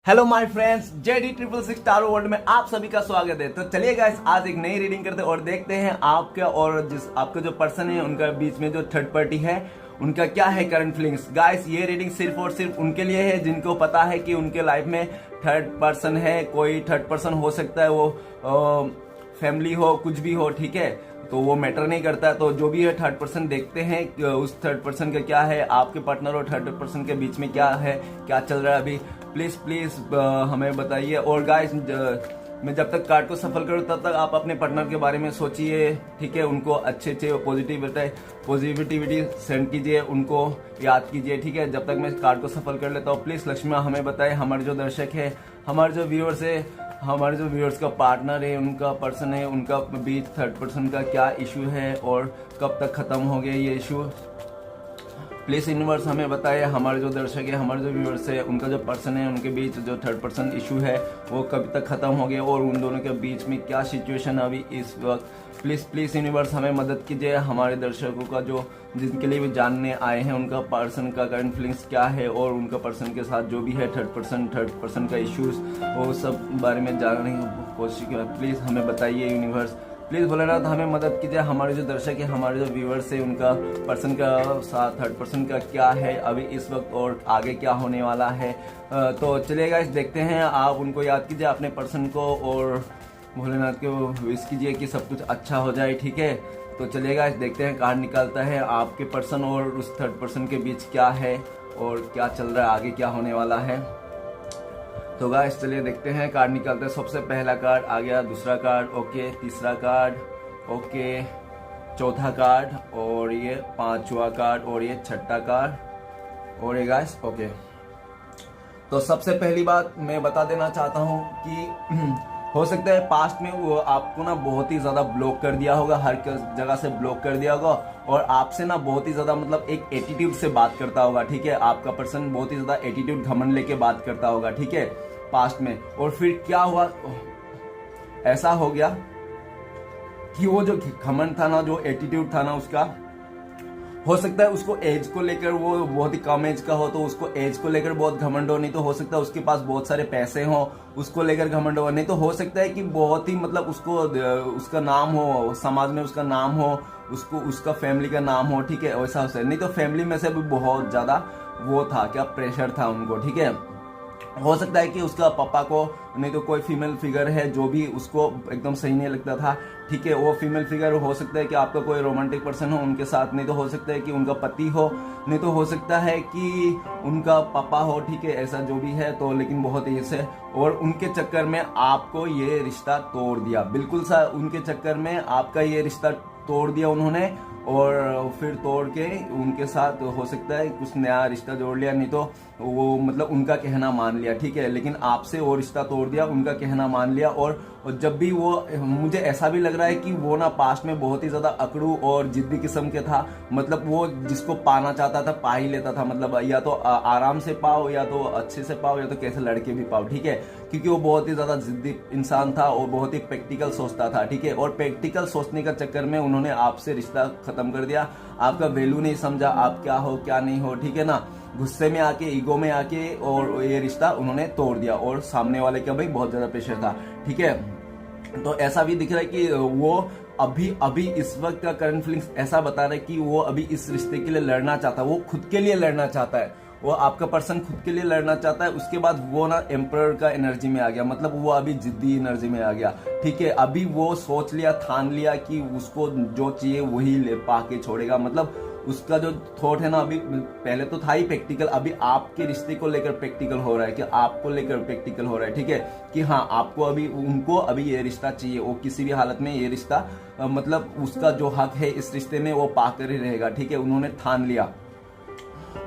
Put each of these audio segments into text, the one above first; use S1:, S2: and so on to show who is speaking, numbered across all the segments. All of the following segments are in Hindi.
S1: Hello my friends, JD 666 tarot world में आप सभी का स्वागत है। तो चलिए गाइस, आज एक नई रीडिंग करते हैं और देखते हैं आपका और जिस आपका जो पर्सन है उनका बीच में जो थर्ड पार्टी है उनका क्या है करंट फीलिंग्स। गाइस, ये रीडिंग सिर्फ और सिर्फ उनके लिए है जिनको पता है कि उनके लाइफ में थर्ड पर्सन है। कोई थर्ड पर्सन हो सकता है, वो फैमिली हो, कुछ भी हो, ठीक है, तो वो मैटर नहीं करता। तो जो भी है थर्ड पर्सन देखते हैं उस थर्ड पर्सन का क्या है, आपके पार्टनर और थर्ड पर्सन के बीच में क्या है, क्या चल रहा है अभी। प्लीज प्लीज हमें बताइए। और गाइस, मैं जब तक कार्ड को सफल करूँ तब तक आप अपने पार्टनर के बारे में सोचिए, ठीक है, उनको अच्छे पॉजिटिविटी सेंड कीजिए, उनको याद कीजिए, ठीक है। जब तक मैं कार्ड को सफल कर लेता हूँ, प्लीज लक्ष्मी हमें बताए, हमारे जो दर्शक है, हमारे जो व्यूअर्स है, हमारे जो व्यूअर्स का पार्टनर है, उनका पर्सन है, उनका बीच थर्ड पर्सन का क्या इशू है और कब तक खत्म हो गया ये इशू। प्लीज यूनिवर्स हमें बताए, हमारे जो दर्शक है, हमारे जो व्यूअर्स है, उनका जो पर्सन है, उनके बीच जो थर्ड पर्सन इशू है वो कब तक खत्म हो गया और उन दोनों के बीच में क्या सिचुएशन है अभी इस वक्त। प्लीज यूनिवर्स हमें मदद कीजिए। हमारे दर्शकों का जो जिनके लिए भी जानने आए हैं उनका पर्सन का करंट फीलिंग्स क्या है और उनका पर्सन के साथ जो भी है थर्ड पर्सन का इश्यूज, वो सब बारे में जानने की कोशिश की। प्लीज हमें बताइए यूनिवर्स, प्लीज भोलेनाथ हमें मदद कीजिए। हमारे जो दर्शक है, हमारे जो व्यूअर्स है, उनका पर्सन का साथ थर्ड पर्सन का क्या है अभी इस वक्त और आगे क्या होने वाला है। तो चलिए गाइस, देखते हैं। आप उनको याद कीजिए अपने पर्सन को और भोलेनाथ को विश कीजिए कि सब कुछ अच्छा हो जाए, ठीक है। तो चलिए गाइस, देखते हैं कार्ड निकलता है आपके पर्सन और उस थर्ड पर्सन के बीच क्या है और क्या चल रहा है, आगे क्या होने वाला है। तो गाइस चलिए देखते हैं, कार्ड निकालते हैं। सबसे पहला कार्ड आ गया, दूसरा कार्ड ओके, तीसरा कार्ड ओके, चौथा कार्ड और ये पांचवा कार्ड और ये छठा कार्ड और ये गाइस ओके। तो सबसे पहली बात मैं बता देना चाहता हूँ कि हो सकता है पास्ट में वो आपको ना बहुत ही ज्यादा ब्लॉक कर दिया होगा, हर जगह से ब्लॉक कर दिया होगा और आपसे ना बहुत ही ज्यादा मतलब एक एटीट्यूड से बात करता होगा, ठीक है। आपका पर्सन बहुत ही ज्यादा एटीट्यूड घमंड लेके बात करता होगा, ठीक है, पास्ट में। और फिर क्या हुआ, ऐसा हो गया कि वो जो घमंड था ना, जो एटीट्यूड था ना उसका, हो सकता है उसको एज को लेकर, वो बहुत ही कम एज का हो तो उसको एज को लेकर बहुत घमंड हो, नहीं तो हो सकता है उसके पास बहुत सारे पैसे हो उसको लेकर घमंड हो, नहीं तो हो सकता है कि बहुत ही मतलब उसको उसका नाम हो, समाज में उसका नाम हो, उसको उसका फैमिली का नाम हो, ठीक है, वैसा हो सकता है। नहीं तो फैमिली में से भी बहुत ज्यादा वो था, क्या प्रेशर था उनको, ठीक है। हो सकता है कि उसका पापा को, नहीं तो कोई फीमेल फिगर है जो भी उसको एकदम सही नहीं लगता था, ठीक है, वो फीमेल फिगर हो सकता है कि आपका कोई रोमांटिक पर्सन हो उनके साथ, नहीं तो हो सकता है कि उनका पति हो, नहीं तो हो सकता है कि उनका पापा हो, ठीक है, ऐसा जो भी है। तो लेकिन बहुत ही ऐसे, और उनके चक्कर में आपको ये रिश्ता तोड़ दिया, बिल्कुल सा उनके चक्कर में आपका ये रिश्ता तोड़ दिया उन्होंने, और फिर तोड़ के उनके साथ हो सकता है कुछ नया रिश्ता जोड़ लिया, नहीं तो वो मतलब उनका कहना मान लिया, ठीक है, लेकिन आपसे वो रिश्ता तोड़ दिया, उनका कहना मान लिया। और जब भी वो, मुझे ऐसा भी लग रहा है कि वो ना पास्ट में बहुत ही ज्यादा अकड़ू और जिद्दी किस्म के था, मतलब वो जिसको पाना चाहता था पा ही लेता था, मतलब या तो आराम से पाओ या तो अच्छे से पाओ या तो कैसे लड़के भी पाओ, ठीक है, क्योंकि वो बहुत ही ज्यादा जिद्दी इंसान था और बहुत ही प्रैक्टिकल सोचता था, ठीक है। और प्रैक्टिकल सोचने का चक्कर में उन्होंने आपसे रिश्ता खत्म कर दिया, आपका वैल्यू नहीं समझा, आप क्या हो क्या नहीं हो, ठीक है ना, गुस्से में आके, ईगो में आके, और ये रिश्ता उन्होंने तोड़ दिया। और सामने वाले का भाई बहुत ज्यादा प्रेशर था, ठीक है। तो ऐसा भी दिख रहा है कि वो अभी इस वक्त का करंट फीलिंग्स ऐसा बता रहा है कि वो अभी इस रिश्ते के लिए लड़ना चाहता है, वो खुद के लिए लड़ना चाहता है, वो आपका पर्सन खुद के लिए लड़ना चाहता है। उसके बाद वो ना एम्परर का एनर्जी में आ गया, मतलब वो अभी जिद्दी एनर्जी में आ गया, ठीक है। अभी वो सोच लिया, ठान लिया कि उसको जो चाहिए वही ले पाके छोड़ेगा, मतलब उसका जो थॉट है ना, अभी पहले तो था ही प्रैक्टिकल, अभी आपके रिश्ते को लेकर प्रैक्टिकल हो रहा है, कि आपको लेकर प्रैक्टिकल हो रहा है, ठीक है, कि हाँ आपको अभी, उनको अभी ये रिश्ता चाहिए, वो किसी भी हालत में ये रिश्ता मतलब उसका जो हक है इस रिश्ते में वो पाकर ही रहेगा, ठीक है, उन्होंने ठान लिया।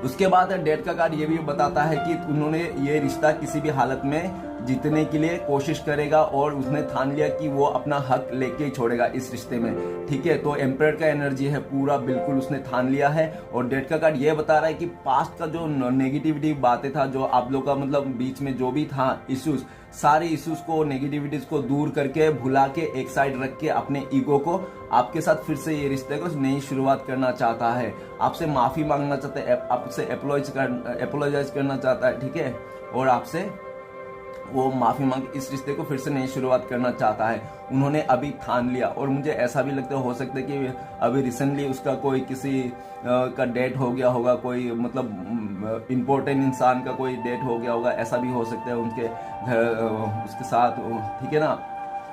S1: उसके बाद डेट का कार्ड ये भी बताता है कि उन्होंने ये रिश्ता किसी भी हालत में जीतने के लिए कोशिश करेगा और उसने ठान लिया कि वो अपना हक लेके ही छोड़ेगा इस रिश्ते में, ठीक है। तो एम्परर का एनर्जी है पूरा, बिल्कुल उसने ठान लिया है। और डेट का कार्ड ये बता रहा है कि पास्ट का जो नेगेटिविटी बातें था, जो आप लोग का मतलब बीच में जो भी था इश्यूज, सारे इश्यूज को, नेगेटिविटीज को दूर करके, भुला के, एक साइड रख के, अपने ईगो को आपके साथ फिर से ये रिश्ते को नई शुरुआत करना चाहता है, आपसे माफी मांगना चाहता है, आपसे अपोलोजाइज करना चाहता है, ठीक है, और आपसे वो माफी मांग इस रिश्ते को फिर से नई शुरुआत करना चाहता है। उन्होंने अभी ठान लिया, और मुझे ऐसा भी लगता है हो सकता है कि अभी रिसेंटली उसका कोई किसी का डेथ हो गया होगा, कोई मतलब इम्पोर्टेंट इंसान का कोई डेथ हो गया होगा, ऐसा भी हो सकता है उनके घर उसके साथ, ठीक है ना।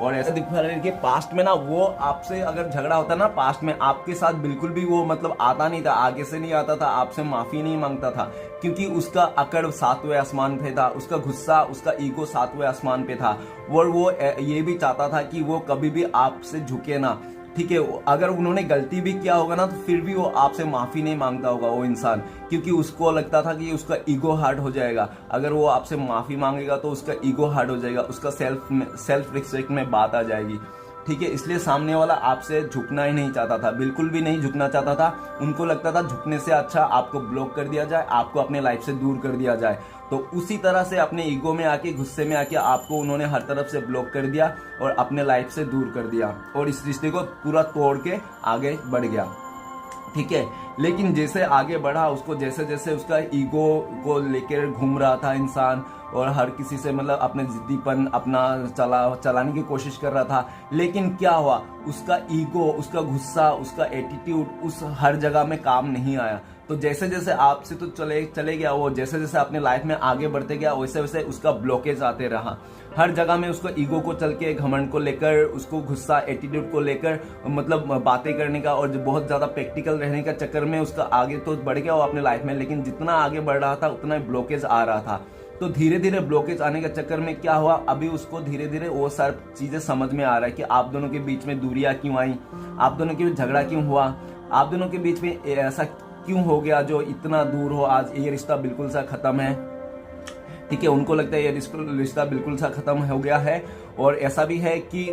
S1: और ऐसा दिख रहा है कि पास्ट में ना वो आपसे अगर झगड़ा होता ना पास्ट में, आपके साथ बिल्कुल भी वो मतलब आता नहीं था, आगे से नहीं आता था, आपसे माफी नहीं मांगता था, क्योंकि उसका अकड़ 7वें आसमान पे था, उसका गुस्सा, उसका ईगो 7वें आसमान पे था। और वो ये भी चाहता था कि वो कभी भी आपसे झुके ना, ठीक है। अगर उन्होंने गलती भी किया होगा ना तो फिर भी वो आपसे माफी नहीं मांगता होगा वो इंसान, क्योंकि उसको लगता था कि उसका ईगो हर्ट हो जाएगा। अगर वो आपसे माफी मांगेगा तो उसका ईगो हर्ट हो जाएगा, उसका सेल्फ रिस्पेक्ट में बात आ जाएगी, ठीक है। इसलिए सामने वाला आपसे झुकना ही नहीं चाहता था, बिल्कुल भी नहीं झुकना चाहता था। उनको लगता था झुकने से अच्छा आपको ब्लॉक कर दिया जाए, आपको अपने लाइफ से दूर कर दिया जाए। तो उसी तरह से अपने ईगो में आके, गुस्से में आके आपको उन्होंने हर तरफ से ब्लॉक कर दिया और अपने लाइफ से दूर कर दिया, और इस रिश्ते को पूरा तोड़ के आगे बढ़ गया, ठीक है। लेकिन जैसे आगे बढ़ा, उसको जैसे जैसे उसका ईगो को लेकर घूम रहा था इंसान, और हर किसी से मतलब अपने जिद्दीपन अपना चलाने की कोशिश कर रहा था, लेकिन क्या हुआ, उसका ईगो, उसका गुस्सा, उसका एटीट्यूड उस हर जगह में काम नहीं आया। तो जैसे जैसे आपसे तो चले गया वो, जैसे जैसे अपने लाइफ में आगे बढ़ते गया, वैसे वैसे उसका ब्लॉकेज आते रहा हर जगह में। उसको ईगो को चल के, घमंड को लेकर, उसको गुस्सा, एटीट्यूड को लेकर मतलब बातें करने का, और बहुत ज्यादा प्रैक्टिकल रहने का चक्कर में उसका आगे तो बढ़ गया वो अपने लाइफ में, लेकिन जितना आगे बढ़ रहा था उतना ब्लॉकेज आ रहा था। तो धीरे धीरे ब्लॉकेज आने के चक्कर में क्या हुआ, अभी उसको धीरे धीरे वो सारी चीजें समझ में आ रहा है कि आप दोनों के बीच में दूरियां क्यों आई, आप दोनों के बीच झगड़ा क्यों हुआ, आप दोनों के बीच में ऐसा क्यों हो गया जो इतना दूर हो। आज ये रिश्ता बिल्कुल सा खत्म है, ठीक है। उनको लगता है ये रिश्ता बिल्कुल सा खत्म हो गया है, और ऐसा भी है कि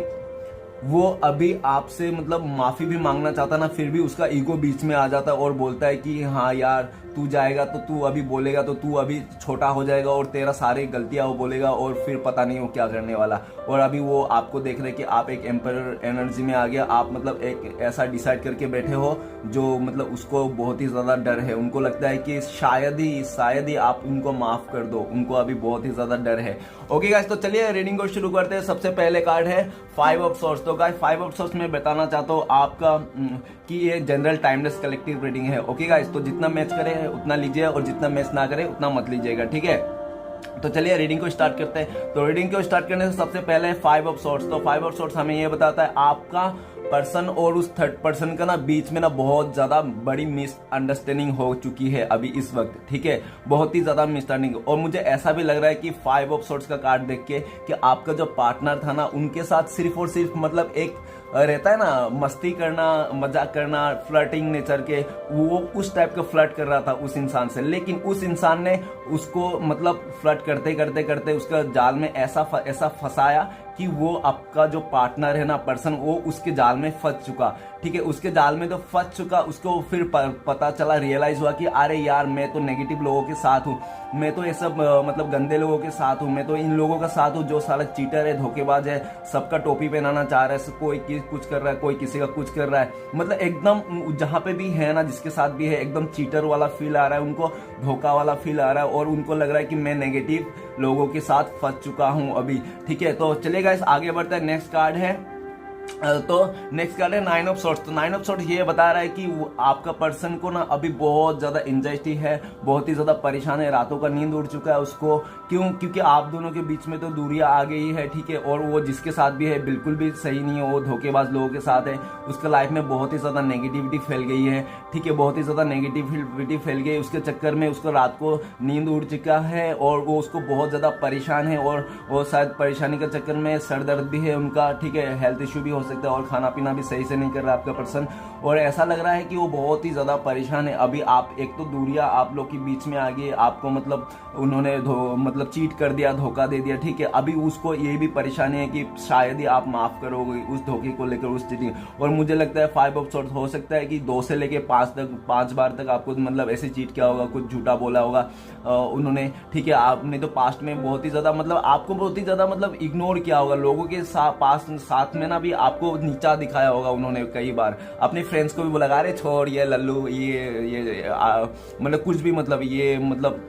S1: वो अभी आपसे मतलब माफी भी मांगना चाहता ना, फिर भी उसका ईगो बीच में आ जाता और बोलता है कि हाँ यार, तू जाएगा तो तू अभी बोलेगा तो तू अभी छोटा हो जाएगा, और तेरा सारे गलतियां वो बोलेगा, और फिर पता नहीं वो क्या करने वाला। और अभी वो आपको देख रहे कि आप एक एम्पायर एनर्जी में आ गया, आप मतलब एक ऐसा डिसाइड करके बैठे हो जो मतलब उसको बहुत ही ज्यादा डर है। उनको लगता है कि शायद ही आप उनको माफ कर दो, उनको अभी बहुत ही ज्यादा डर है। ओके गाइस, तो चलिए रीडिंग को शुरू करते हैं। सबसे पहले कार्ड है 5 ऑफ सोर्स। तो गाइस 5 ऑफ सोर्स में बताना चाहता हूँ आपका कि ये जनरल टाइमलेस कलेक्टिव रीडिंग है। ओके गाइस, तो जितना मैच करे उतना लीजिए, और जितना मैच ना करे उतना मत लीजिएगा, ठीक है। तो चलिए रीडिंग को स्टार्ट करते हैं। तो रीडिंग को स्टार्ट करने से सबसे पहले 5 ऑफ सोर्स। तो 5 ऑफ सोर्स हमें ये बताता है आपका पर्सन और उस थर्ड पर्सन का ना बीच में ना बहुत ज्यादा बड़ी मिसअंडरस्टैंडिंग हो चुकी है अभी इस वक्त, ठीक है। बहुत ही ज्यादा मिसअंडरस्टैंडिंग, और मुझे ऐसा भी लग रहा है कि 5 ऑफ सोर्स का कार्ड देख के कि आपका जो पार्टनर था ना, उनके साथ सिर्फ और सिर्फ मतलब एक रहता है ना मस्ती करना, मजाक करना, फ्लर्टिंग नेचर के, वो उस टाइप का फ्लर्ट कर रहा था उस इंसान से। लेकिन उस इंसान ने उसको मतलब फ्लर्ट करते करते करते उसका जाल में ऐसा फंसाया कि वो आपका जो पार्टनर है ना, पर्सन, वो उसके जाल में फंस चुका, ठीक है। उसके जाल में तो फंस चुका, उसको फिर पता चला, रियलाइज हुआ कि अरे यार, मैं तो नेगेटिव लोगों के साथ हूँ, मैं तो ये सब मतलब गंदे लोगों के साथ हूँ, मैं तो इन लोगों का साथ हूँ जो साला चीटर है, धोखेबाज है, सबका टोपी पहनाना चाह रहा है, कोई कुछ कर रहा है, कोई किसी का कुछ कर रहा है, मतलब एकदम जहां पे भी है ना, जिसके साथ भी है, एकदम चीटर वाला फील आ रहा है उनको, धोखा वाला फील आ रहा है, और उनको लग रहा है कि मैं नेगेटिव लोगों के साथ फंस चुका हूं अभी, ठीक है। तो चलेगा, इस आगे बढ़ता है। नेक्स्ट कार्ड है तो नेक्स्ट कार्ड है 9 ऑफ सोर्ट्स। तो 9 ऑफ सोर्ट्स ये बता रहा है कि आपका पर्सन को ना अभी बहुत ज्यादा एंजाइटी है, बहुत ही ज्यादा परेशान है, रातों का नींद उड़ चुका है उसको। क्योंकि आप दोनों के बीच में तो दूरियां आ गई है, ठीक है, और वो जिसके साथ भी है बिल्कुल भी सही नहीं है, वो धोखेबाज लोगों के साथ है, उसका लाइफ में बहुत ही ज्यादा नेगेटिविटी फैल गई है, ठीक है, बहुत ही ज्यादा नेगेटिविटी फैल गई, उसके चक्कर में उसको रात को नींद उड़ चुका है, और वो उसको बहुत ज्यादा परेशान है, और वो शायद परेशानी के चक्कर में सर दर्द भी है उनका, ठीक है, हेल्थ इश्यू भी हो सकता है, और खाना पीना भी सही से नहीं कर रहा आपका पर्सन, और ऐसा लग रहा है कि वो बहुत ही ज्यादा परेशान है अभी। आप एक तो दूरियां आप लोग के बीच में आ गई, आपको मतलब उन्होंने मतलब चीट कर दिया, धोखा दे दिया, ठीक है। अभी उसको ये भी परेशानी है कि शायद ही आप माफ करोगे उस धोखे को लेकर, उस चीटिंग, और मुझे लगता है 5 ऑफ सोर्ट्स हो सकता है कि 2 से लेके 5 बार तक आपको मतलब ऐसे चीट किया होगा, कुछ झूठा बोला होगा उन्होंने, ठीक है। आपने तो पास्ट में बहुत ही ज्यादा मतलब आपको बहुत ही ज्यादा मतलब इग्नोर किया होगा, लोगों के साथ में ना भी आपको नीचा दिखाया होगा उन्होंने कई बार, अपने फ्रेंड्स को भी बुला, अरे छोड़ ये लल्लू, ये मतलब कुछ भी, मतलब ये मतलब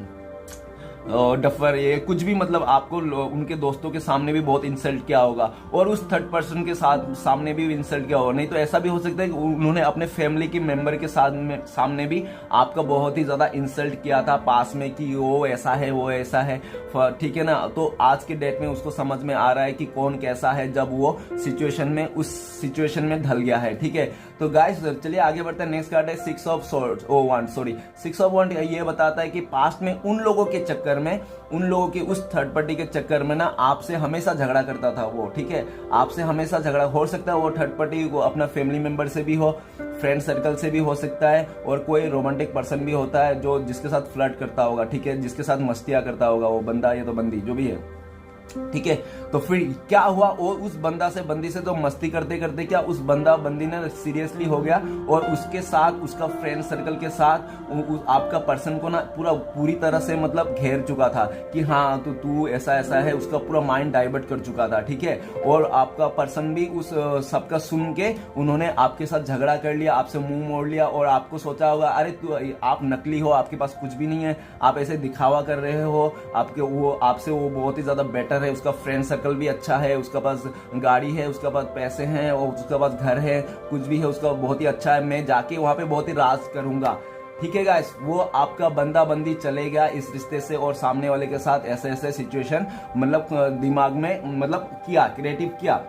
S1: डफर, ये कुछ भी, मतलब आपको उनके दोस्तों के सामने भी बहुत इंसल्ट किया होगा और उस थर्ड पर्सन के साथ सामने भी इंसल्ट किया होगा। नहीं तो ऐसा भी हो सकता है कि उन्होंने अपने फैमिली के मेंबर के सामने भी आपका बहुत ही ज्यादा इंसल्ट किया था पास में कि वो ऐसा है वो ऐसा है, ठीक है ना। तो आज के डेट में उसको समझ में आ रहा है कि कौन कैसा है जब वो उस सिचुएशन में ढल गया है, ठीक है। तो गाइस चलिए आगे बढ़ते हैं। नेक्स्ट कार्ड है 6 ऑफ वंड। ये बताता है कि पास्ट में उन लोगों के चक्कर में, उन लोगों के उस थर्ड पार्टी के चक्कर में ना आपसे हमेशा झगड़ा करता था वो, ठीक है। आपसे हमेशा झगड़ा हो सकता है, वो थर्ड पार्टी को अपना फैमिली मेंबर से भी हो, फ्रेंड सर्कल से भी हो सकता है, और कोई रोमांटिक पर्सन भी होता है जो जिसके साथ फ्लर्ट करता होगा, ठीक है, जिसके साथ मस्तियां करता होगा वो बंदा या तो बंदी जो भी है, ठीक है। तो फिर क्या हुआ, वो उस बंदा से बंदी से तो मस्ती करते करते क्या उस बंदा बंदी ने सीरियसली हो गया और उसके साथ उसका फ्रेंड सर्कल के साथ आपका पर्सन को ना पूरी तरह से मतलब घेर चुका था कि हाँ तो तू ऐसा ऐसा है, उसका पूरा माइंड डाइवर्ट कर चुका था, ठीक है। और आपका पर्सन भी उस सबका सुन के उन्होंने आपके साथ झगड़ा कर लिया, आपसे मुंह मोड़ लिया और आपको सोचा होगा अरे तू आप नकली हो, आपके पास कुछ भी नहीं है, आप ऐसे दिखावा कर रहे हो, आपसे वो बहुत ही ज्यादा बेटर है, उसका फ्रेंड सर्कल भी अच्छा है, उसके पास गाड़ी है, उसके पास पैसे हैं और उसके पास घर है, कुछ भी है उसका बहुत ही अच्छा है, मैं जाके वहां पे बहुत ही राज करूंगा, ठीक है गाइस। वो आपका बंदा बंदी चले गया इस रिश्ते से और सामने वाले के साथ ऐसे ऐसे सिचुएशन मतलब दिमाग में मतलब क्रिएटिव किया।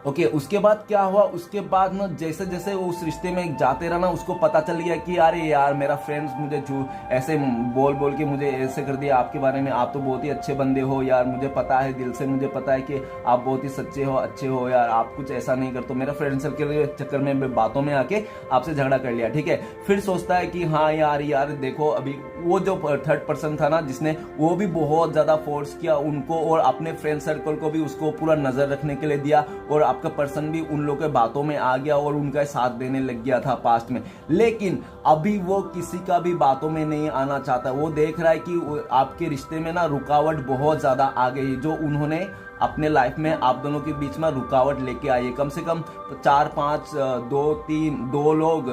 S1: ओके, उसके बाद क्या हुआ, उसके बाद ना जैसे जैसे वो उस रिश्ते में जाते रहा ना, उसको पता चल गया कि अरे यार मेरा फ्रेंड्स मुझे ऐसे बोल के मुझे ऐसे कर दिया आपके बारे में, आप तो बहुत ही अच्छे बंदे हो यार, मुझे पता है, दिल से मुझे पता है कि आप बहुत ही सच्चे हो, अच्छे हो यार, आप कुछ ऐसा नहीं करते। मेरा फ्रेंड सर्कल के चक्कर में बातों में आके आपसे झगड़ा कर लिया, ठीक है। फिर सोचता है कि हाँ यार देखो अभी वो जो थर्ड पर्सन था ना जिसने, वो भी बहुत ज्यादा फोर्स किया उनको और अपने फ्रेंड सर्कल को भी उसको पूरा नजर रखने के लिए दिया और आपका पर्सन भी उन लोगों के बातों में आ गया और उनका साथ देने लग गया था पास्ट में। लेकिन अभी वो किसी का भी बातों में नहीं आना चाहता, वो देख रहा है कि आपके रिश्ते में ना रुकावट बहुत ज्यादा आ गई, जो उन्होंने अपने लाइफ में आप दोनों के बीच में रुकावट लेके आई है। कम से कम 4 5 2 लोग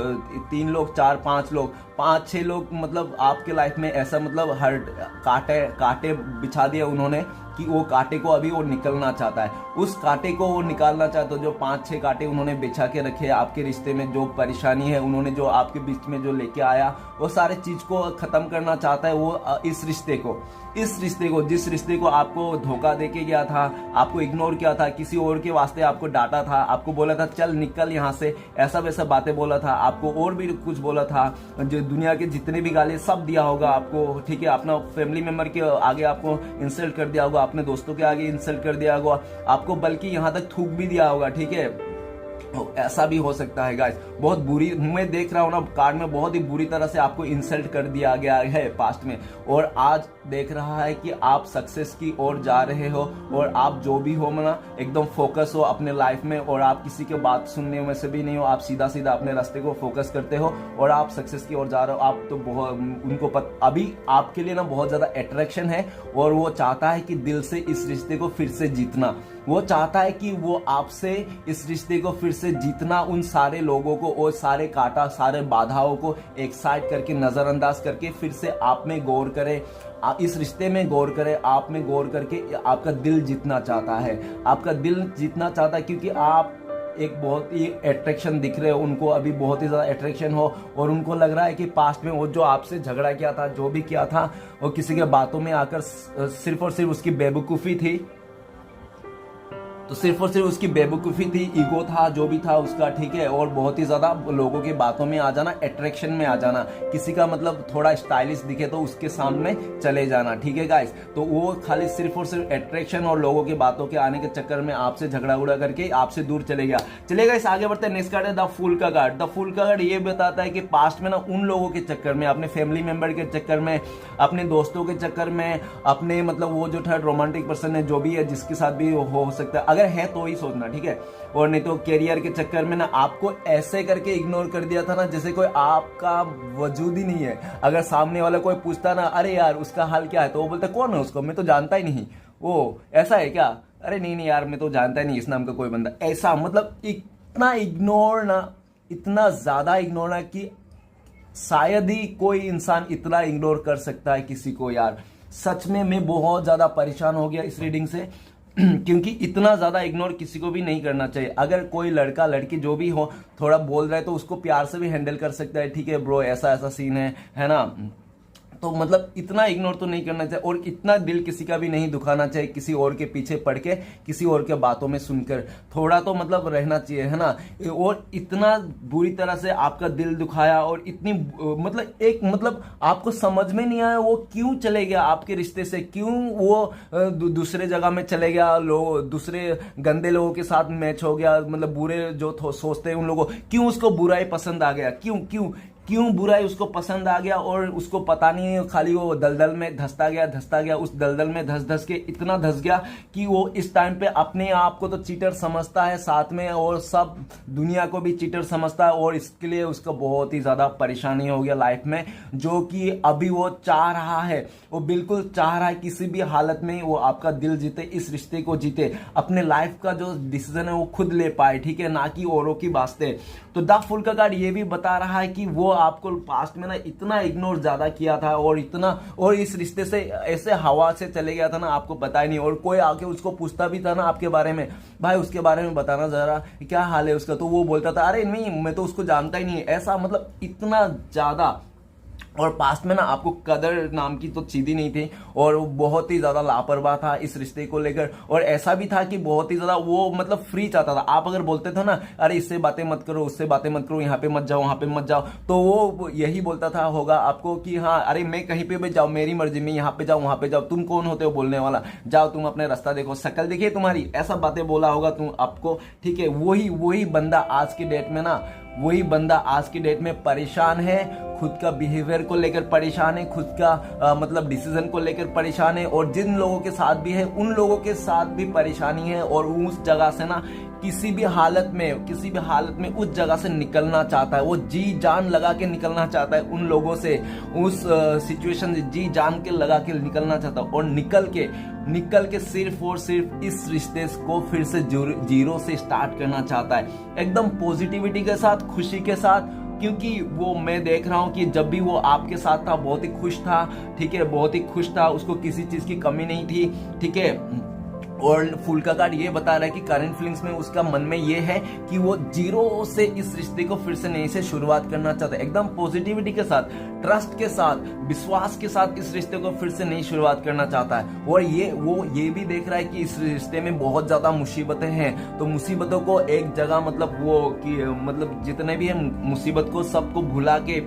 S1: 3 लोग 4 5 लोग 5 6 लोग मतलब आपके लाइफ में ऐसा मतलब कांटे बिछा दिए उन्होंने कि वो कांटे को अभी वो निकलना चाहता है, उस कांटे को वो निकालना चाहता है। जो 5 6 कांटे उन्होंने बिछा के रखे आपके रिश्ते में, जो परेशानी है उन्होंने जो आपके बीच में जो लेके आया, वो सारे चीज को खत्म करना चाहता है वो इस रिश्ते को जिस रिश्ते को आपको धोखा देके गया था, आपको इग्नोर किया था, किसी और के वास्ते आपको डांटा था, आपको बोला था चल निकल यहाँ से, ऐसा वैसा बातें बोला था, आपको और भी कुछ बोला था, जो दुनिया के जितने भी गाली सब दिया होगा आपको, ठीक है। अपना फैमिली मेंबर के आगे आपको इंसल्ट कर दिया होगा, अपने दोस्तों के आगे इंसल्ट कर दिया होगा आपको, बल्कि यहाँ तक थूक भी दिया होगा, ठीक है। ऐसा भी हो सकता है गाइस, बहुत बुरी, मैं देख रहा हूँ ना कार्ड में बहुत ही बुरी तरह से आपको इंसल्ट कर दिया गया है पास्ट में, और आज देख रहा है कि आप सक्सेस की ओर जा रहे हो और आप जो भी हो ना एकदम फोकस हो अपने लाइफ में, और आप किसी के बात सुनने में से भी नहीं हो, आप सीधा सीधा अपने रास्ते को फोकस करते हो और आप सक्सेस की ओर जा रहे हो। आप तो बहुत अभी आपके लिए ना बहुत ज्यादा अट्रैक्शन है और वो चाहता है कि दिल से इस रिश्ते को फिर से जीतना, वो चाहता है कि वो आपसे इस रिश्ते को फिर से जीतना, उन सारे लोगों को और सारे कांटा सारे बाधाओं को एक साइड करके नजरअंदाज करके फिर से आप में गौर करे, इस रिश्ते में गौर करे, आप में गौर करके आपका दिल जीतना चाहता है, आपका दिल जीतना चाहता है, क्योंकि आप एक बहुत ही अट्रैक्शन दिख रहे हो उनको, अभी बहुत ही ज्यादा अट्रैक्शन हो और उनको लग रहा है कि पास्ट में वो जो आपसे झगड़ा किया था, जो भी किया था, वो किसी के बातों में आकर सिर्फ और सिर्फ उसकी बेवकूफी थी, तो सिर्फ और सिर्फ उसकी बेवकूफ़ी थी, ईगो था, जो भी था उसका, ठीक है। और बहुत ही ज़्यादा लोगों की बातों में आ जाना, अट्रैक्शन में आ जाना, किसी का मतलब थोड़ा स्टाइलिश दिखे तो उसके सामने चले जाना, ठीक है गाइस। तो वो खाली सिर्फ और सिर्फ अट्रैक्शन और लोगों की बातों के आने के चक्कर में आपसे झगड़ा उड़ा करके आपसे दूर चले गया। चले गाइस आगे बढ़ते हैं। नेक्स्ट कार्ड है द फूल का कार्ड। द फूल का कार्ड ये बताता है कि पास्ट में ना उन लोगों के चक्कर में, अपने फैमिली मेंबर के चक्कर में, अपने दोस्तों के चक्कर में, अपने मतलब वो जो थर्ड रोमांटिक पर्सन है जो भी है, जिसके साथ भी हो सकता है, अगर है तो ही सोचना, ठीक है। और नहीं तो कैरियर के चक्कर में ना आपको ऐसे करके इग्नोर कर दिया था ना जैसे कोई आपका वजूद ही नहीं है। अगर सामने वाला कोई पूछता ना अरे यार उसका हाल क्या है, तो वो बोलता कौन है उसको, मैं तो जानता ही नहीं, वो ऐसा है क्या, अरे नहीं यार मैं तो जानता ही नहीं इस नाम का कोई बंदा, ऐसा मतलब इतना इग्नोर ना, इतना ज्यादा इग्नोर ना कि शायद ही कोई इंसान इतना इग्नोर कर सकता है किसी को यार, सच में मैं बहुत ज्यादा परेशान हो गया इस रीडिंग से क्योंकि इतना ज्यादा इग्नोर किसी को भी नहीं करना चाहिए। अगर कोई लड़का लड़की जो भी हो थोड़ा बोल रहा है तो उसको प्यार से भी हैंडल कर सकता है, ठीक है ब्रो ऐसा ऐसा सीन है ना। तो मतलब इतना इग्नोर तो नहीं करना चाहिए और इतना दिल किसी का भी नहीं दुखाना चाहिए किसी और के पीछे पड़ के, किसी और के बातों में सुनकर। थोड़ा तो मतलब रहना चाहिए, है ना। और इतना बुरी तरह से आपका दिल दुखाया और इतनी मतलब आपको समझ में नहीं आया वो क्यों चले गया आपके रिश्ते से, क्यों वो दूसरे जगह में चले गया, लोग दूसरे गंदे लोगों के साथ मैच हो गया, मतलब बुरे जो सोचते हैं उन लोगों, क्यों उसको बुराई पसंद आ गया, क्यों क्यों क्यों बुराई उसको पसंद आ गया। और उसको पता नहीं है, खाली वो दलदल में धंसता गया, उस दलदल में धस के इतना धस गया कि वो इस टाइम पे अपने आप को तो चीटर समझता है साथ में, और सब दुनिया को भी चीटर समझता है। और इसके लिए उसका बहुत ही ज्यादा परेशानी हो गया लाइफ में, जो कि अभी वो चाह रहा है, वो बिल्कुल चाह रहा है किसी भी हालत में वो आपका दिल जीते, इस रिश्ते को जीते, अपने लाइफ का जो डिसीजन है वो खुद ले पाए, ठीक है, ना कि औरों की वास्ते। तो द फूल का कार्ड ये भी बता रहा है कि वो आपको पास्ट में ना इतना इग्नोर ज्यादा किया था और इस रिश्ते से ऐसे हवा से चले गया था ना, आपको पता ही नहीं। और कोई आके उसको पूछता भी था ना आपके बारे में, भाई उसके बारे में बताना जरा क्या हाल है उसका, तो वो बोलता था अरे नहीं मैं तो उसको जानता ही नहीं, ऐसा मतलब इतना ज्यादा। और पास्ट में ना आपको कदर नाम की तो चीज ही नहीं थी और वो बहुत ही ज्यादा लापरवाह था इस रिश्ते को लेकर। और ऐसा भी था कि बहुत ही ज्यादा वो मतलब फ्री चाहता था। आप अगर बोलते थे ना अरे इससे बातें मत करो, उससे बातें मत करो, यहाँ पे मत जाओ, वहां पे मत जाओ, तो वो यही बोलता था होगा आपको कि हाँ अरे मैं कहीं पे भी जाओ, मेरी मर्जी में, यहाँ पे जाओ वहां पे जाओ, तुम कौन होते हो बोलने वाला, जाओ तुम अपने रास्ता देखो, शक्ल देखिए तुम्हारी, ऐसा बातें बोला होगा तुम आपको, ठीक है। वही बंदा आज की डेट में ना, वही बंदा आज की डेट में परेशान है, खुद का बिहेवियर को लेकर परेशान है, खुद का मतलब डिसीजन को लेकर परेशान है। और जिन लोगों के साथ भी है उन लोगों के साथ भी परेशानी है। और उस जगह से ना किसी भी हालत में उस जगह से निकलना चाहता है, वो जी जान लगा के निकलना चाहता है उन लोगों से, उस सिचुएशन से जी जान के लगा के निकलना चाहता है। और निकल के सिर्फ और सिर्फ इस रिश्ते को फिर से जीरो से स्टार्ट करना चाहता है, एकदम पॉजिटिविटी के साथ, खुशी के साथ। क्योंकि वो मैं देख रहा हूं कि जब भी वो आपके साथ था बहुत ही खुश था, ठीक है, बहुत ही खुश था, उसको किसी चीज की कमी नहीं थी, ठीक है। और फूल का कार्ड ये बता रहा है कि करंट फीलिंग्स में उसका मन में ये है कि वो जीरो से इस रिश्ते को फिर से नई से शुरुआत करना चाहता है, एकदम पॉजिटिविटी के साथ, ट्रस्ट के साथ, विश्वास के साथ इस रिश्ते को फिर से नई शुरुआत करना चाहता है। और वो ये भी देख रहा है कि इस रिश्ते में बहुत ज्यादा मुसीबतें हैं, तो मुसीबतों को एक जगह मतलब जितने भी है मुसीबत को सबको भुला के,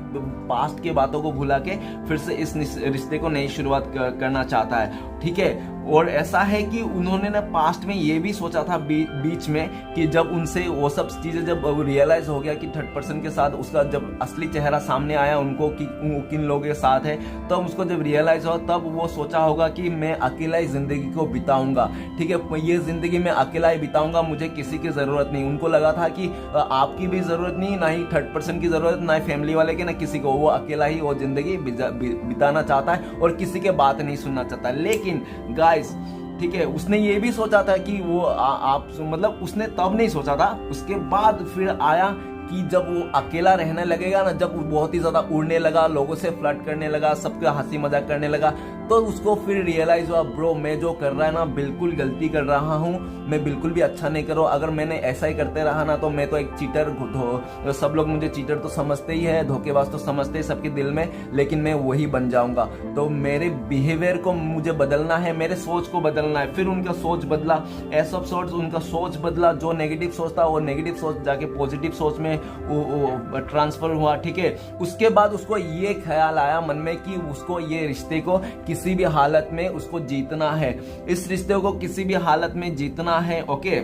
S1: पास्ट के बातों को भुला के फिर से इस रिश्ते को नई शुरुआत करना चाहता है, ठीक है। और ऐसा है कि उन्होंने ना पास्ट में ये भी सोचा था बीच में कि जब उनसे वो सब चीजें जब रियलाइज हो गया कि थर्ड पर्सन के साथ उसका जब असली चेहरा सामने आया उनको कि किन लोगों के साथ है, तब उसको जब रियलाइज हो तब वो सोचा होगा कि मैं अकेला ही जिंदगी को बिताऊंगा, ठीक है, ये जिंदगी में अकेला ही बिताऊंगा, मुझे किसी की जरूरत नहीं। उनको लगा था कि आपकी भी जरूरत नहीं, ना ही थर्ड पर्सन की जरूरत, ना ही फैमिली वाले की, ना किसी को, वो अकेला ही वो जिंदगी बिताना चाहता है और किसी के बात नहीं सुनना चाहता। लेकिन गाइस, ठीक है, उसने ये भी सोचा था कि वो आप मतलब उसने तब नहीं सोचा था, उसके बाद फिर आया कि जब वो अकेला रहने लगेगा ना, जब वो बहुत ही ज्यादा उड़ने लगा, लोगों से फ्लर्ट करने लगा, सबका हंसी मजाक करने लगा, तो उसको फिर रियलाइज हुआ ब्रो मैं जो कर रहा है ना बिल्कुल गलती कर रहा हूँ, मैं बिल्कुल भी अच्छा नहीं कर रहा हूँ। अगर मैंने ऐसा ही करते रहा ना तो मैं तो एक चीटर, सब लोग मुझे चीटर तो समझते ही है, धोखेबाज तो समझते ही सबके दिल में, लेकिन मैं वही बन जाऊंगा। तो मेरे बिहेवियर को मुझे बदलना है, मेरे सोच को बदलना है। फिर उनका सोच बदला, एस ऑफ सोर्ट्स उनका सोच बदला, जो नेगेटिव सोच था वो नेगेटिव सोच जाके पॉजिटिव सोच में वो ट्रांसफर हुआ, ठीक है। उसके बाद उसको ये ख्याल आया मन में कि उसको ये रिश्ते को किसी भी हालत में उसको जीतना है, इस रिश्ते को किसी भी हालत में जीतना है, ओके,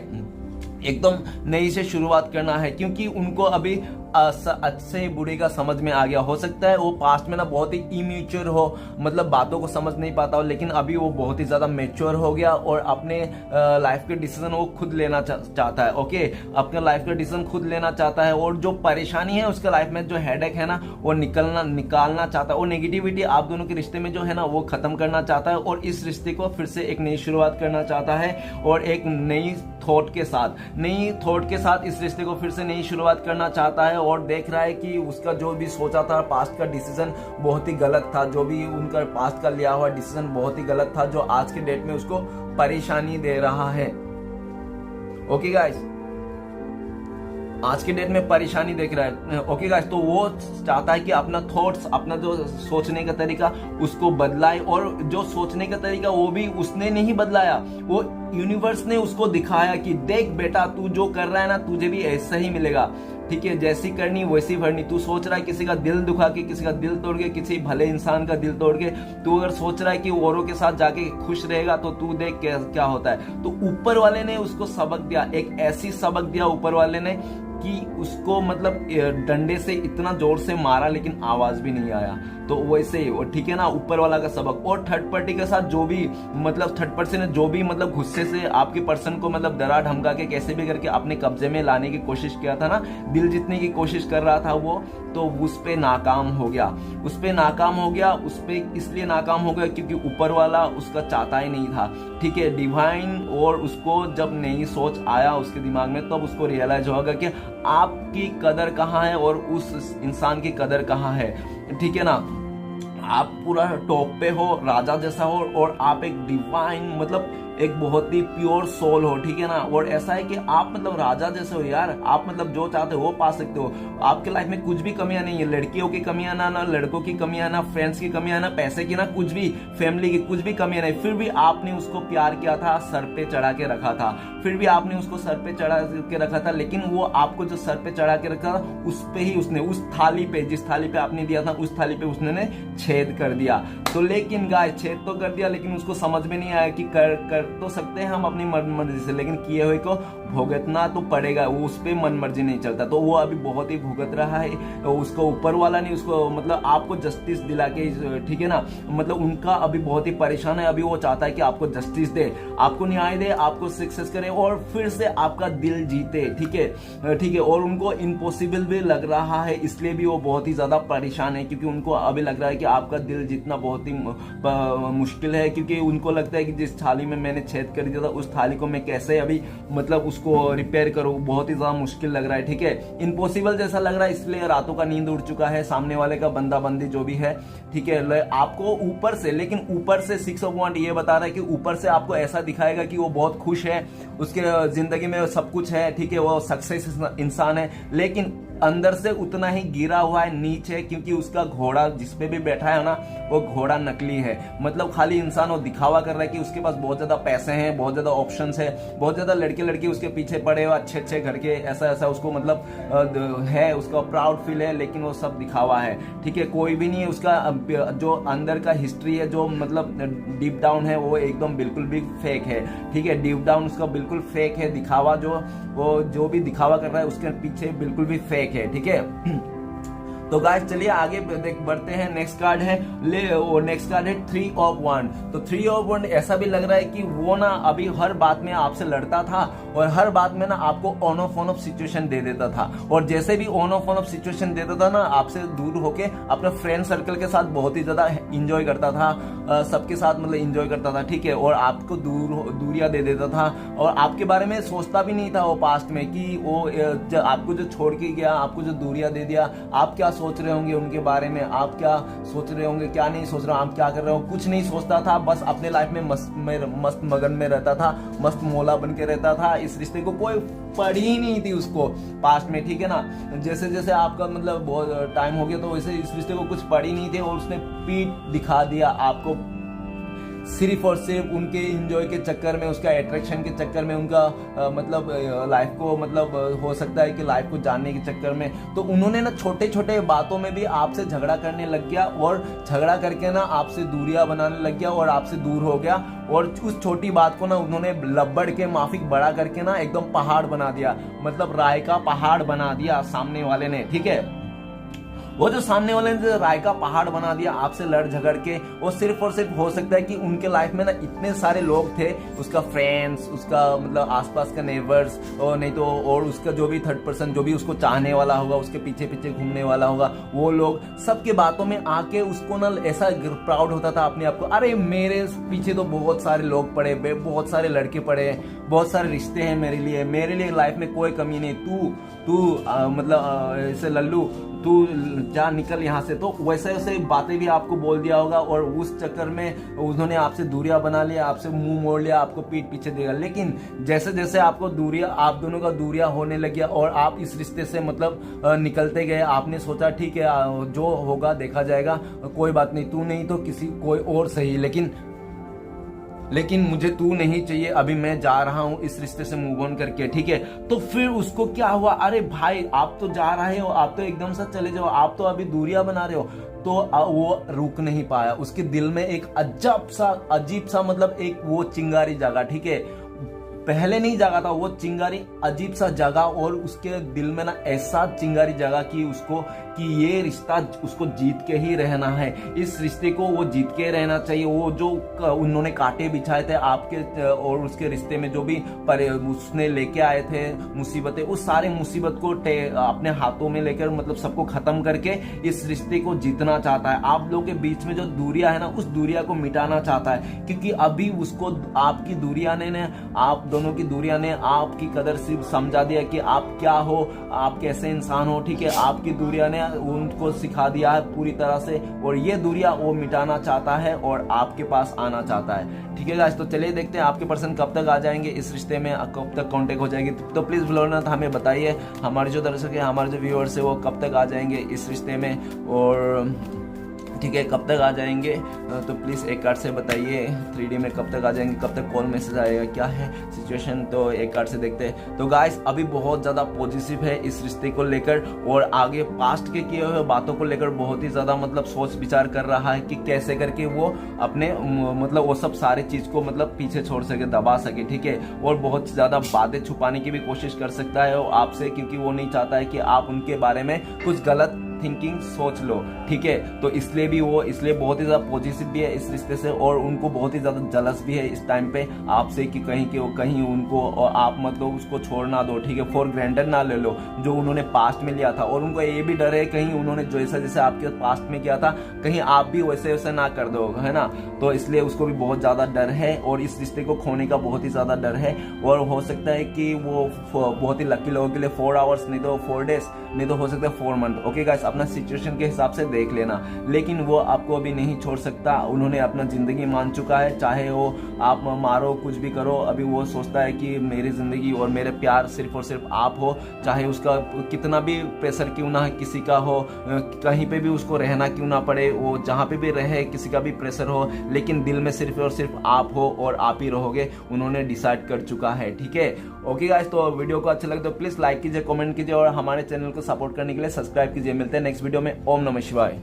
S1: एकदम नई से शुरुआत करना है। क्योंकि उनको अभी अच्छे बुरे का समझ में आ गया। हो सकता है वो पास्ट में ना बहुत ही इमेच्योर हो, मतलब बातों को समझ नहीं पाता हो, लेकिन अभी वो बहुत ही ज्यादा मैच्योर हो गया और अपने लाइफ के डिसीजन वो खुद लेना चाहता है, ओके, अपने लाइफ का डिसीजन खुद लेना चाहता है। और जो परेशानी है उसके लाइफ में, जो हेडेक है ना, वो निकालना चाहता है। और नेगेटिविटी आप दोनों के रिश्ते में जो है ना वो खत्म करना चाहता है और इस रिश्ते को फिर से एक नई शुरुआत करना चाहता है। और एक नई थॉट के साथ इस रिश्ते को फिर से नई शुरुआत करना चाहता है। और देख रहा है कि उसका जो भी सोचा था पास्ट का डिसीजन बहुत ही गलत था, जो भी उनका पास्ट का लिया हुआ डिसीजन बहुत ही गलत था, जो आज के डेट में उसको परेशानी दे रहा है। ओके गाइस, आज के डेट में परेशानी देख रहा है। ओके गाइस, तो वो चाहता है कि अपना थॉट्स, अपना जो सोचने का तरीका उसको बदलाए, और जो सोचने का तरीका वो भी उसने नहीं बदलाया, वो यूनिवर्स ने उसको दिखाया कि देख बेटा, तू जो कर रहा है ना, तुझे भी ऐसा ही मिलेगा। ठीक है, जैसी करनी वैसी भरनी। तू सोच रहा है किसी का दिल दुखा के, किसी का दिल तोड़ के, किसी भले इंसान का दिल तोड़ के, तू अगर सोच रहा है कि औरों के साथ जाके खुश रहेगा, तो तू देख क्या होता है। तो ऊपर वाले ने उसको सबक दिया, एक ऐसी सबक दिया ऊपर वाले ने कि उसको मतलब डंडे से इतना जोर से मारा लेकिन आवाज भी नहीं आया। तो वैसे ही, और ठीक है ना, ऊपर वाला का सबक। और थर्ड पार्टी के साथ जो भी मतलब थर्ड पर्सन ने जो भी मतलब गुस्से से आपके पर्सन को मतलब डरा धमका के कैसे भी करके अपने कब्जे में लाने की कोशिश किया था ना, दिल जीतने की कोशिश कर रहा था वो, तो उस पे नाकाम हो गया। उस पे नाकाम हो गया, उस पे इसलिए नाकाम हो गया क्योंकि ऊपर वाला उसका चाहता ही नहीं था। ठीक है, डिवाइन, और उसको जब नई सोच आया उसके दिमाग में, तब उसको रियलाइज होगा कि आपकी कदर कहाँ है और उस इंसान की कदर कहाँ है। ठीक है ना, आप पूरा टॉप पे हो, राजा जैसा हो, और आप एक डिवाइन मतलब एक बहुत ही प्योर सोल हो। ठीक है ना, और ऐसा है कि आप मतलब राजा जैसे हो यार, आप मतलब जो चाहते हो वो पा सकते हो। आपके लाइफ में कुछ भी कमियां नहीं है, लड़कियों की कमियां ना लड़कों की कमियां ना, फ्रेंड्स की कमियां ना, पैसे की ना, कुछ भी, फैमिली की कुछ भी कमियां नहीं। फिर भी आपने उसको प्यार किया था, सर पे चढ़ा के रखा था, फिर भी आपने उसको सर पे चढ़ा के रखा था, लेकिन वो आपको जो सर पे चढ़ा के रखा था उस पे ही उसने, उस थाली पे, जिस थाली पे आपने दिया था उस थाली पे उसने छेद कर दिया। तो लेकिन गाइस, छेद तो कर दिया, लेकिन उसको समझ में नहीं आया कि कर तो सकते हैं हम अपनी मर्जी से, लेकिन किए हुए को भुगतना तो पड़ेगा, वो उस पे मन मर्जी नहीं चलता। तो वो अभी बहुत ही भुगत रहा है, उसको ऊपर वाला नहीं, उसको मतलब आपको जस्टिस दिला के, ठीक है ना, मतलब उनका अभी बहुत ही परेशान है। अभी वो चाहता है कि आपको जस्टिस दे, आपको न्याय दे, आपको सक्सेस करे और फिर से आपका दिल जीते। ठीक है, ठीक है, और उनको इम्पॉसिबल भी लग रहा है, इसलिए भी वो बहुत ही ज्यादा परेशान है, क्योंकि उनको अभी लग रहा है कि आपका दिल जीतना बहुत ही मुश्किल है, क्योंकि उनको लगता है कि जिस थाली में मैंने छेद कर दिया था उस थाली को मैं कैसे अभी मतलब उसको रिपेयर करूं, बहुत ही ज्यादा मुश्किल लग रहा है। ठीक है, इम्पॉसिबल जैसा लग रहा है, इसलिए रातों का नींद उड़ चुका है सामने वाले का, बंदा बंदी जो भी है। ठीक है, आपको ऊपर से, लेकिन ऊपर से 6 ऑफ वांड ये बता रहा है कि ऊपर से आपको ऐसा दिखाएगा कि वो बहुत खुश है, उसके जिंदगी में सब कुछ है, ठीक है, वो सक्सेस इंसान है, लेकिन अंदर से उतना ही गिरा हुआ है नीचे, क्योंकि उसका घोड़ा जिसपे भी बैठा है ना, वो घोड़ा नकली है। मतलब खाली इंसान वो दिखावा कर रहा है कि उसके पास बहुत ज्यादा पैसे हैं, बहुत ज्यादा ऑप्शंस है, बहुत ज्यादा लड़के लड़की उसके पीछे पड़े हुए, अच्छे अच्छे घर के, ऐसा ऐसा उसको मतलब है, उसका प्राउड फील है, लेकिन वो सब दिखावा है। ठीक है, कोई भी नहीं है, उसका जो अंदर का हिस्ट्री है, जो मतलब डीप डाउन है, वो एकदम बिल्कुल भी फेक है। ठीक है, डीप डाउन उसका बिल्कुल फेक है, दिखावा जो भी दिखावा कर रहा है उसके पीछे बिल्कुल भी फेक है। ठीक है, तो गाइस चलिए आगे बढ़ते हैं। नेक्स्ट कार्ड है नेक्स्ट कार्ड है 3 ऑफ वांड। तो 3 ऑफ वांड ऐसा भी लग रहा है कि वो ना अभी हर बात में आपसे लड़ता था, और हर बात में ना आपको ऑन ऑफ सिचुएशन दे देता था, और जैसे भी ऑन ऑफ सिचुएशन देता था ना, आपसे दूर होके अपने फ्रेंड सर्कल के साथ बहुत ही ज्यादा इंजॉय करता था, सबके साथ मतलब इंजॉय करता था। ठीक है, और आपको दूरियां दे देता था, और आपके बारे में सोचता भी नहीं था वो पास्ट में कि वो आपको जो छोड़ के गया, आपको जो दूरियां दे दिया, आप क्या सोच रहे होंगे उनके बारे में, आप क्या सोच रहे होंगे, क्या नहीं सोच रहे हो, आप क्या कर रहे हो, कुछ नहीं सोचता था, बस अपने लाइफ में मस्त मगन में रहता था, मस्त मौला बन के रहता था। इस रिश्ते को कोई पड़ी ही नहीं थी उसको पास्ट में। ठीक है ना, जैसे जैसे आपका मतलब बहुत टाइम हो गया, तो वैसे इस रिश्ते को कुछ पड़ी नहीं थी, और उसने पीठ दिखा दिया आपको, सिर्फ और सिर्फ उनके एंजॉय के चक्कर में, उसका अट्रैक्शन के चक्कर में, उनका मतलब लाइफ को मतलब हो सकता है कि लाइफ को जानने के चक्कर में, तो उन्होंने ना छोटे छोटे बातों में भी आपसे झगड़ा करने लग गया, और झगड़ा करके ना आपसे दूरियां बनाने लग गया, और आपसे दूर हो गया, और उस छोटी बात को ना उन्होंने लब्बड़ के माफिक बड़ा करके ना एकदम पहाड़ बना दिया, मतलब राय का पहाड़ बना दिया सामने वाले ने। ठीक है, वो जो सामने वाले ने जो राय का पहाड़ बना दिया आपसे लड़ झगड़ के, वो सिर्फ और सिर्फ हो सकता है कि उनके लाइफ में ना इतने सारे लोग थे, उसका फ्रेंड्स, उसका मतलब आसपास का नेबर्स, और नहीं तो और उसका जो भी थर्ड पर्सन जो भी उसको चाहने वाला होगा, उसके पीछे पीछे घूमने वाला होगा, वो लोग सबके बातों में आके उसको ना ऐसा प्राउड होता था अपने आप को, अरे मेरे पीछे तो बहुत सारे लोग पड़े, बहुत सारे लड़के पड़े, बहुत सारे रिश्ते हैं मेरे लिए लाइफ में कोई कमी नहीं, तू मतलब ऐसे लल्लू तू जा निकल यहाँ से। तो वैसे वैसे बातें भी आपको बोल दिया होगा, और उस चक्कर में उन्होंने आपसे दूरियां बना लिया, आपसे मुंह मोड़ लिया, आपको पीठ पीछे देगा। लेकिन जैसे जैसे आपको दूरियां, आप दोनों का दूरियां होने लगी और आप इस रिश्ते से मतलब निकलते गए, आपने सोचा ठीक है जो होगा देखा जाएगा, कोई बात नहीं, तू नहीं तो किसी कोई और सही, लेकिन मुझे तू नहीं चाहिए, अभी मैं जा रहा हूं इस रिश्ते से मूव ऑन करके, ठीक है। तो फिर उसको क्या हुआ, अरे भाई आप तो जा रहे हो, आप तो एकदम से चले जाओ, आप तो अभी दूरियां बना रहे हो। तो वो रुक नहीं पाया, उसके दिल में एक अजीब सा मतलब एक वो चिंगारी जागा, ठीक है। पहले नहीं जागा था, वो चिंगारी अजीब सा जागा, और उसके दिल में ना ऐसा चिंगारी जागा कि उसको कि ये रिश्ता उसको जीत के ही रहना है, इस रिश्ते को वो जीत के रहना चाहिए। वो जो उन्होंने कांटे बिछाए थे आपके और उसके रिश्ते में, जो भी उसने लेके आए थे मुसीबतें, उस सारे मुसीबत को अपने हाथों में लेकर मतलब सबको खत्म करके इस रिश्ते को जीतना चाहता है। आप लोगों के बीच में जो दूरियां है ना, उस दूरिया को मिटाना चाहता है, क्योंकि अभी उसको आपकी दूरिया ने आप दोनों की दूरिया ने आपकी कदर सिर्फ समझा दिया कि आप क्या हो, आप कैसे इंसान हो, ठीक है। आपकी दूरिया ने उनको सिखा दिया है पूरी तरह से, और ये दूरिया वो मिटाना चाहता है और आपके पास आना चाहता है, ठीक है गाइस। तो चलिए देखते हैं आपके पर्सन कब तक आ जाएंगे इस रिश्ते में, कब तक कांटेक्ट हो जाएगी। तो प्लीज व्लॉगर हमें बताइए, हमारे जो दर्शक है, हमारे जो व्यूअर्स है, वो कब तक आ जाएंगे इस रिश्ते में, और ठीक है कब तक आ जाएंगे। तो प्लीज़ एक कार्ड से बताइए 3D में कब तक आ जाएंगे, कब तक कॉल मैसेज आएगा, क्या है सिचुएशन। तो एक कार्ड से देखते हैं। तो गाइस अभी बहुत ज़्यादा पॉजिटिव है इस रिश्ते को लेकर, और आगे पास्ट के किए हुए बातों को लेकर बहुत ही ज़्यादा मतलब सोच विचार कर रहा है कि कैसे करके वो अपने मतलब वो सब सारे चीज़ को मतलब पीछे छोड़ सके, दबा सके, ठीक है। और बहुत ज़्यादा बातें छुपाने की भी कोशिश कर सकता है वो आपसे, क्योंकि वो नहीं चाहता है कि आप उनके बारे में कुछ गलत थिंकिंग सोच लो, ठीक है। तो इसलिए बहुत ही ज्यादा पॉजिटिव भी है इस रिश्ते से, और उनको बहुत ही ज्यादा जलस भी है इस टाइम पे आपसे कि कहीं उनको और आप मतलब उसको छोड़ ना दो, ठीक है। फॉर ग्रांटेड ना ले लो जो उन्होंने पास्ट में लिया था, और उनको ये भी डर है कहीं उन्होंने जैसे आपके पास्ट में किया था, कहीं आप भी वैसे ना कर दो, है ना। तो इसलिए उसको भी बहुत ज्यादा डर है, और इस रिश्ते को खोने का बहुत ही ज्यादा डर है। और हो सकता है कि वो बहुत ही लकी लोगों के लिए 4 आवर्स, नहीं तो 4 डेज, नहीं तो हो सकता है 4 मंथ। ओके गाइस, अपना सिचुएशन के हिसाब से देख लेना, लेकिन वो आपको अभी नहीं छोड़ सकता। उन्होंने अपना जिंदगी मान चुका है, चाहे वो आप मारो कुछ भी करो, अभी वो सोचता है कि मेरी जिंदगी और मेरे प्यार सिर्फ और सिर्फ आप हो, चाहे उसका कितना भी प्रेशर क्यों ना किसी का हो, कहीं पे भी उसको रहना क्यों ना पड़े, वो जहाँ पे भी रहे किसी का भी प्रेशर हो, लेकिन दिल में सिर्फ और सिर्फ आप हो और आप ही रहोगे, उन्होंने डिसाइड कर चुका है, ठीक है। ओके गाइस, तो वीडियो को अच्छा लगे तो प्लीज लाइक कीजिए, कमेंट कीजिए, और हमारे चैनल को सपोर्ट करने के लिए सब्सक्राइब कीजिए। मिलते हैं नेक्स्ट वीडियो में। ओम नमः शिवाय।